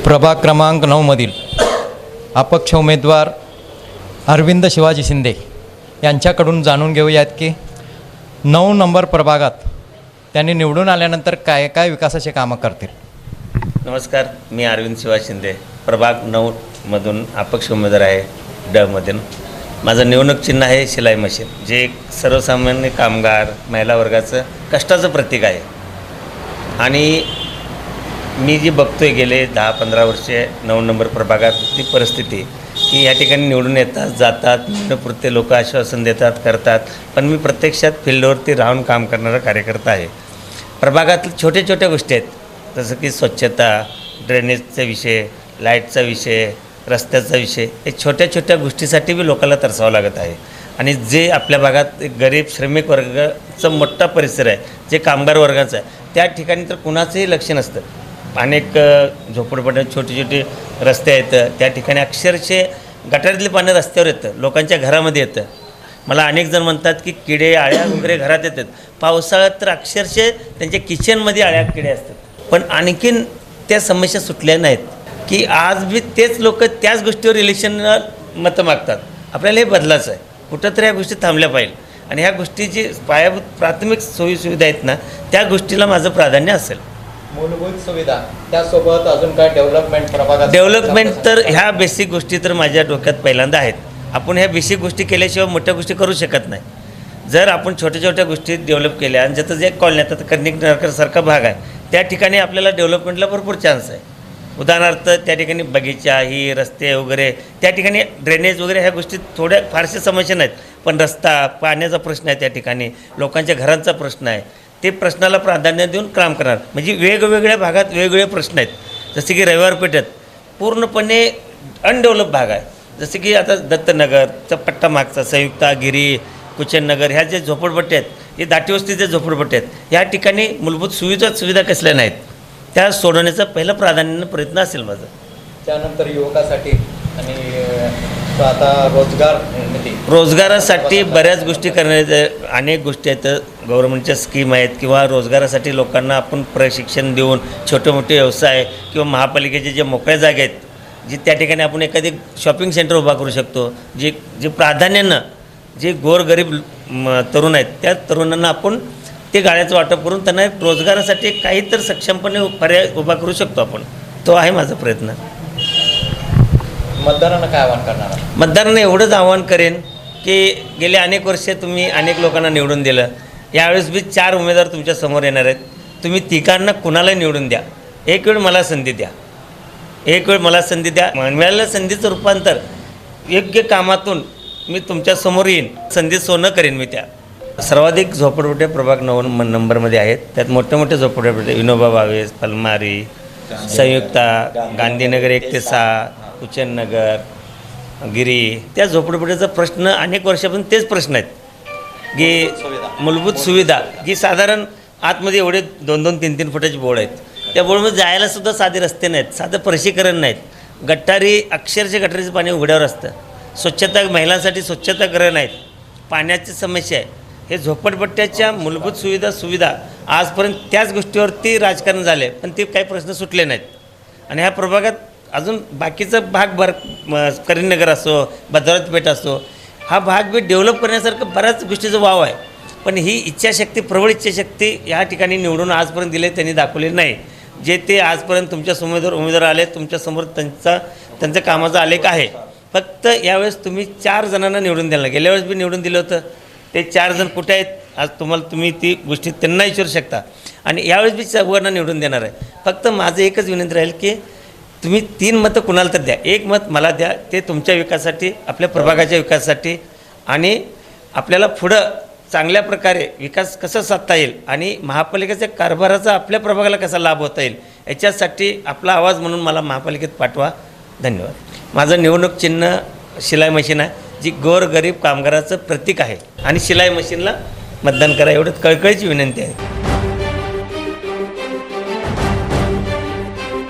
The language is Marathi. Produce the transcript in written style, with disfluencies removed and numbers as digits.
प्रभाग क्रमांक 9मधील अपक्ष उमेदवार अरविंद शिवाजी शिंदे यांच्याकडून जाणून घेऊयात की 9 नंबर प्रभागात त्यांनी निवडून आल्यानंतर काय काय विकासाचे कामं करतील. नमस्कार, मी अरविंद शिवाजी शिंदे, प्रभाग 9मधून अपक्ष उमेदवार आहे. डमधून माझं निवडणूक चिन्ह आहे शिलाई मशीन, जे एक सर्वसामान्य कामगार महिला वर्गाचं कष्टाचं प्रतीक आहे. आणि मी जी बघतोय गेले 10-15 वर्षे 9 नंबर प्रभागात ती परिस्थिती की या ठिकाणी निवडून येतात, जातात, निवडणुकीपुरते लोक आश्वासन देतात, करतात, पण मी प्रत्यक्षात फील्डवरती राहून काम करणारा कार्यकर्ता आहे. प्रभागातील छोट्या छोट्या गोष्टी आहेत, जसं की स्वच्छता, ड्रेनेजचा विषय, लाईटचा विषय, रस्त्याचा विषय, हे छोट्या छोट्या गोष्टीसाठी बी लोकांना तरसावं लागत आहे. आणि जे आपल्या भागात गरीब श्रमिक वर्गाचा मोठा परिसर आहे, जे कामगार वर्गाचं आहे, त्या ठिकाणी तर कुणाचंही लक्ष नसतं. अनेक झोपडपट्ट्या छोटे छोटे रस्ते आहेत, त्या ठिकाणी अक्षरशः गटारातली पाणी रस्त्यावर येतं, लोकांच्या घरामध्ये येतं. मला अनेक जण म्हणतात की किडे आळ्या वगैरे घरात येतात. पावसाळ्यात तर अक्षरशः त्यांच्या किचनमध्ये आळ्या किडे असतात. पण आणखीन त्या समस्या सुटल्या नाहीत की आज बी तेच लोक त्याच गोष्टीवर इलेक्शनला मतं मागतात. आपल्याला हे बदलाचं आहे, कुठंतरी ह्या गोष्टी थांबल्या पाहिजे. आणि ह्या गोष्टीची पायाभूत प्राथमिक सोयीसुविधा आहेत ना, त्या गोष्टीला माझं प्राधान्य असेल. मूलभूत सुविधा त्यासोबत अजून काय डेव्हलपमेंट तर ह्या बेसिक गोष्टी तर माझ्या डोक्यात पहिल्यांदा आहेत. आपण ह्या बेसिक गोष्टी केल्याशिवाय मोठ्या गोष्टी करू शकत नाही. जर आपण छोट्या छोट्या गोष्टी डेव्हलप केल्या आणि ज्याचं जे कॉलनी आता कर्णिकनगरसारखा भाग आहे, त्या ठिकाणी आपल्याला डेव्हलपमेंटला भरपूर चान्स आहे. उदाहरणार्थ त्या ठिकाणी बगीचा, ही रस्ते वगैरे, त्या ठिकाणी ड्रेनेज वगैरे ह्या गोष्टी थोड्या फारशा समस्या नाहीत. पण रस्ता, पाण्याचा प्रश्न आहे, त्या ठिकाणी लोकांच्या घरांचा प्रश्न आहे. ते प्रश्नाला प्राधान्य देऊन काम करणार. म्हणजे वेगवेगळ्या भागात वेगवेगळे प्रश्न आहेत. जसे की रविवार पेठेत पूर्णपणे अनडेव्हलप भाग आहे. जसे की आता दत्तनगरचा पट्टा मागचा, संयुक्ता, गिरी, कुचननगर, ह्या जे झोपडपट्टी आहेत, हे दाटीवस्तीचे झोपडपट्टी आहेत. ह्या ठिकाणी मूलभूत सुविधा कसल्या नाहीत, त्या सोडवण्याचा पहिला प्राधान्यानं प्रयत्न असेल माझा. त्यानंतर युवकासाठी आणि आता रोजगारासाठी बऱ्याच गोष्टी करण्याच्या अनेक गोष्टी आहेत. गव्हर्नमेंटच्या स्कीम आहेत किंवा रोजगारासाठी लोकांना आपण प्रशिक्षण देऊन छोटे मोठे व्यवसाय किंवा महापालिकेचे जे मोकळ्या जागा आहेत, जी त्या ठिकाणी आपण एखादी शॉपिंग सेंटर उभा करू शकतो. जे प्राधान्यानं जे गोरगरीब तरुण आहेत, त्या तरुणांना आपण ते गाळ्याचं वाटप करून त्यांना रोजगारासाठी काहीतरी सक्षमपणे पर्याय उभा करू शकतो आपण. तो आहे माझा प्रयत्न. मतदारांना काय आवाहन करणार? मतदारांना एवढंच आवाहन करेन की गेले अनेक वर्षे तुम्ही अनेक लोकांना निवडून दिलं. यावेळेस बी 4 उमेदवार तुमच्या समोर येणार आहेत. तुम्ही तिघांना कुणाला निवडून द्या, एक वेळ मला संधी द्या, एक वेळ मला संधी द्या. मिळालेल्या संधीचं रूपांतर योग्य कामातून मी तुमच्यासमोर येईन, संधी सोनं करेन मी. त्या सर्वाधिक झोपडपट्ट्या प्रभाग 9 नंबरमध्ये आहेत. त्यात मोठ्या मोठ्या झोपडपट्ट्या विनोबा भावे, पलमारी, संयुक्ता, गांधीनगर 1 ते 6, कुचननगर, गिरी, त्या झोपडपट्टीचा प्रश्न अनेक वर्षापासून तेच प्रश्न आहेत की मूलभूत सुविधा, की साधारण आतमध्ये एवढे 2-2, 3-3 फुटाचे बोर्ड आहेत. त्या बोर्डमध्ये जायलासुद्धा साधे रस्ते नाहीत, साधं प्रशीकरण नाहीत. गटारी, अक्षरशः गटारीचं पाणी उघड्यावर असतं. स्वच्छता, महिलांसाठी स्वच्छतागृह नाहीत. पाण्याची समस्या आहे. हे झोपडपट्ट्याच्या मूलभूत सुविधा आजपर्यंत त्याच गोष्टीवरती राजकारण झाले, पण ते काही प्रश्न सुटले नाहीत. आणि ह्या प्रभागात अजून बाकीचा भाग करीमनगर असो, भद्रावती पेठ असो, हा भाग बी डेव्हलप करण्यासारखं बऱ्याच गोष्टीचा वाव आहे. पण ही इच्छाशक्ती, प्रबळ इच्छाशक्ती या ठिकाणी निवडून आजपर्यंत दिले त्यांनी दाखवले नाही. जे ते आजपर्यंत तुमच्या उमेदवार आले, तुमच्यासमोर त्यांचा कामाचा आलेख आहे. फक्त यावेळेस तुम्ही 4 जणांना निवडून द्यायला, गेल्या वेळेस बी निवडून दिलं होतं. ते 4 जण कुठे आहेत आज तुम्ही ती गोष्टी त्यांना विचारू शकता. आणि यावेळेस बी 4 निवडून देणार आहे. फक्त माझं एकच विनंती राहील की तुम्ही 3 मतं कुणाला तर द्या, 1 मत मला द्या. ते तुमच्या विकासासाठी, आपल्या प्रभागाच्या विकासासाठी आणि आपल्याला पुढं चांगल्या प्रकारे विकास कसा साधता येईल आणि महापालिकेच्या कारभाराचा आपल्या प्रभागाला कसा लाभ होता येईल, याच्यासाठी आपला आवाज म्हणून मला महापालिकेत पाठवा. धन्यवाद. माझं निवडणूक चिन्ह शिलाई मशीन आहे, जी गोरगरीब कामगाराचं प्रतीक आहे. आणि शिलाई मशीनला मतदान करा, एवढं कळकळीची विनंती आहे.